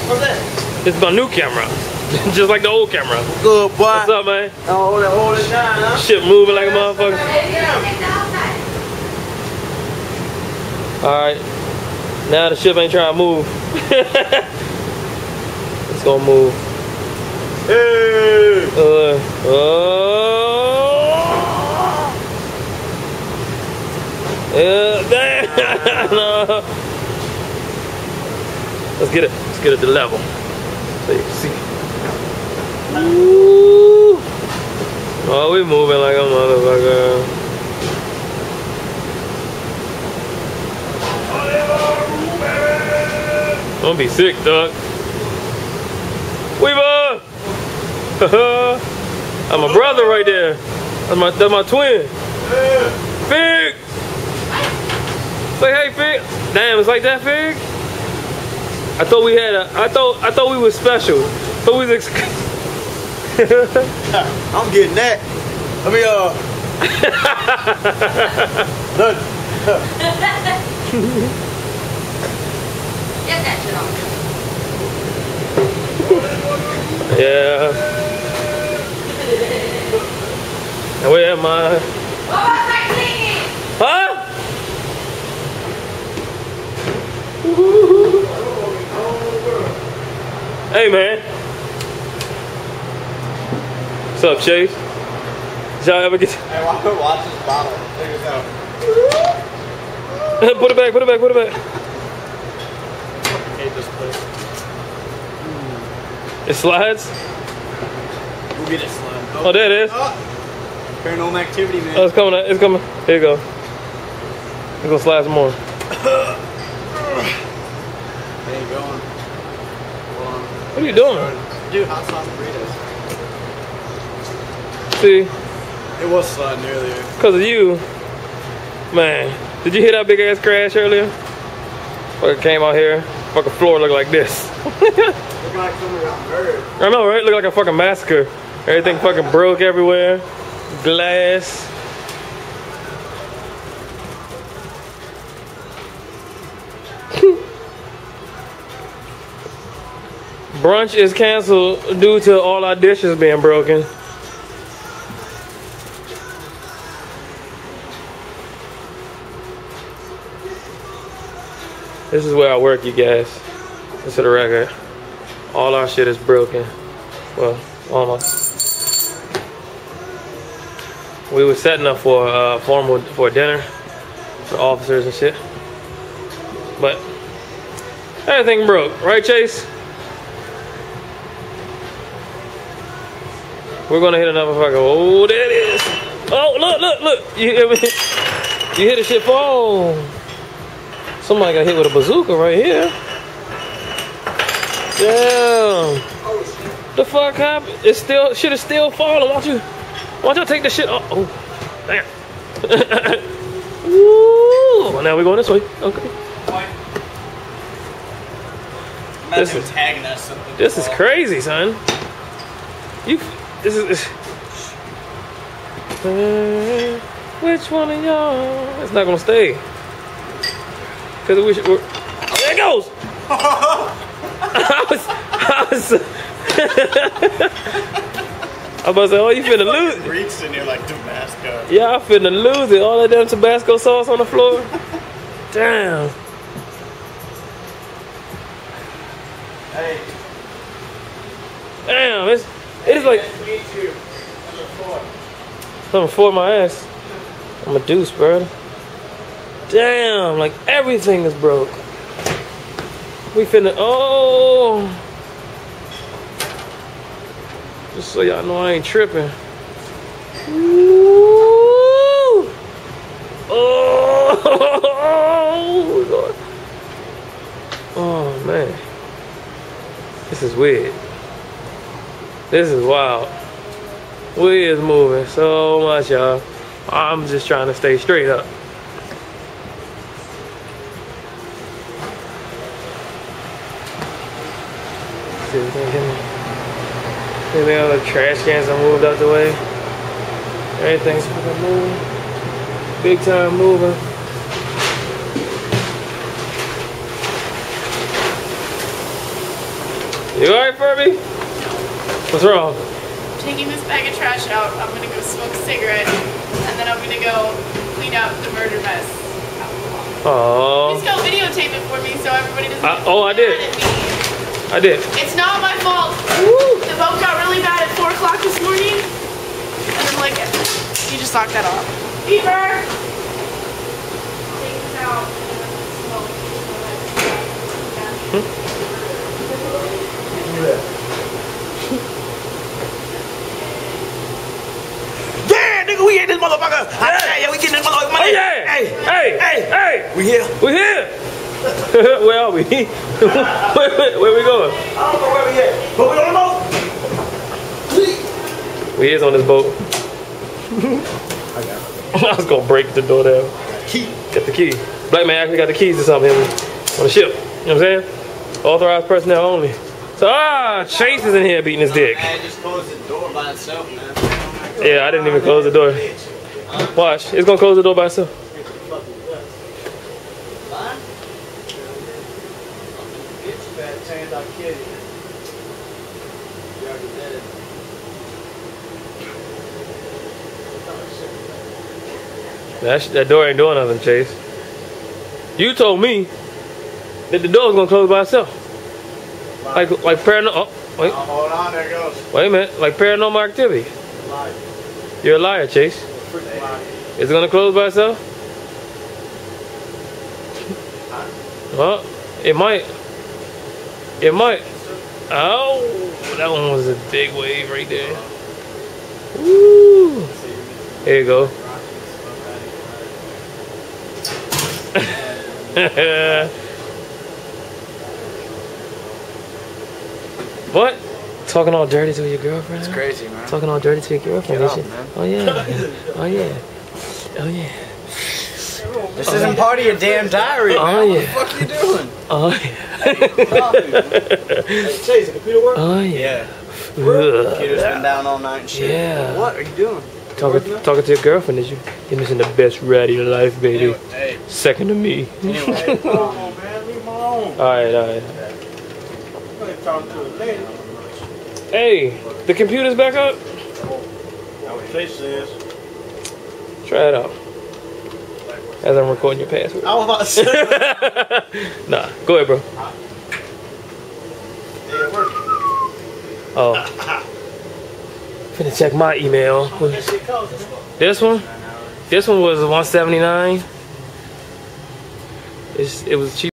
What's that? It's my new camera. Just like the old camera. Good boy. What's up, man? Hold it down, huh? Shit moving like a motherfucker. Alright. Now the ship ain't trying to move. It's gonna move. Hey! Yeah, damn. No. Let's get it. Let's get it to level. So you can see. Ooh. Oh, we moving like a motherfucker. Don't be sick, dog. Weaver! I'm my brother right there. That's my twin. Fig! Say hey, Fig. Damn, it's like that, Fig? I thought we had a. I thought we was special. So we was. I'm getting that. Let me look. Get that shit off. Yeah. And where am I? What was I thinking? Huh? Hey, man. What's up, Chase? Did y'all ever get... Hey, why don't we watch this bottle? Check this out. Put it back, put it back, put it back. I hate this place. It slides? We'll get it slime. Oh, there it is. Paranormal activity, man. Oh, it's coming, it's coming. Here you go. It's gonna slide some more. There you go. What are you doing? Dude, hot sauce burritos. See? It was sliding earlier. Because of you. Man, did you hear that big ass crash earlier? Fucking came out here. Fucking floor looked like this. Looking like something got murdered. I know, right? Looked like a fucking massacre. Everything fucking broke everywhere. Glass. Brunch is canceled due to all our dishes being broken. This is where I work, you guys. Just for the record. All our shit is broken. Well, almost. We were setting up for for dinner for officers and shit. But everything broke, right, Chase? We're gonna hit another fucking. Oh, there it is. Oh, look, look, look. You hear me? You hear the shit fall. Somebody got hit with a bazooka right here. Damn. The fuck happened? It's still, shit is still falling. Why don't you take the shit off? Oh, damn. Woo. Now we're going this way. Okay. This is crazy, son. Which one of y'all? It's not gonna stay. Cause we're oh, there it goes. I was about to say, oh, you finna lose it. Greeks in here like Tabasco. Yeah, I finna lose it. All that damn Tabasco sauce on the floor. Damn. Hey. Damn, it is like number 4 my ass. I'm a deuce, bro. Damn, like everything is broke. We finna, oh. Just so y'all know I ain't tripping. Ooh. Oh, Lord. Oh, man. This is weird. This is wild. We is moving so much, y'all. I'm just trying to stay straight up. See if we can get me. Maybe all the trash cans are moved out the way. Everything's fucking moving. Big time moving. You alright, Furby? What's wrong? Taking this bag of trash out, I'm gonna go smoke a cigarette, and then I'm gonna go clean up the murder mess. Oh. Please go videotape it for me so everybody doesn't get I did. mad at me. I did. It's not my fault. Woo. The boat got really bad at 4 o'clock this morning, and I'm like, you just knocked that off. Beaver! Take this out. Yeah, nigga, we in this motherfucker. Yeah, we getting this motherfucker money. Oh yeah! Hey! We here. We here! Where are we? where we going? I don't know where we at, but we on the boat. We is on this boat. I was gonna break the door down. Key. Get the key. Black man actually got the keys to something on the ship. You know what I'm saying? Authorized personnel only. So Chase is in here beating his dick. Man, just closed the door by itself, man. Yeah, I didn't even close the door. Watch, it's gonna close the door by itself. That door ain't doing nothing, Chase. You told me that the door was gonna close by itself. Like paranormal. Oh, wait. Hold on, there it goes. Wait a minute. Like paranormal activity. You're a liar, Chase. Is it gonna close by itself? Well, it might. It might. Oh, that one was a big wave right there. Woo! There you go. What? Talking all dirty to your girlfriend? It's crazy, man. Talking all dirty to your girlfriend? Get Is up, she? man. Oh yeah. Oh yeah. Oh yeah. This isn't part of your damn diary, Oh man. yeah. What the fuck you doing? Oh yeah. Hey, Chase, the computer work? Oh yeah. Computer's been down all night and shit. Yeah. What are you doing? Talking to your girlfriend, did you? You're missing the best ride of your life, baby. Hey. Second to me. Anyway. Come on, man. Leave him alone. Alright. I'm gonna talk to a lady. Hey, the computer's back up? That's what Chase says. Try it out. As I'm recording your password. I was about to say. Nah, go ahead, bro. Yeah, it worked. Oh. Finna check my email. That shit costs us. This one? This one was $179. It was cheap.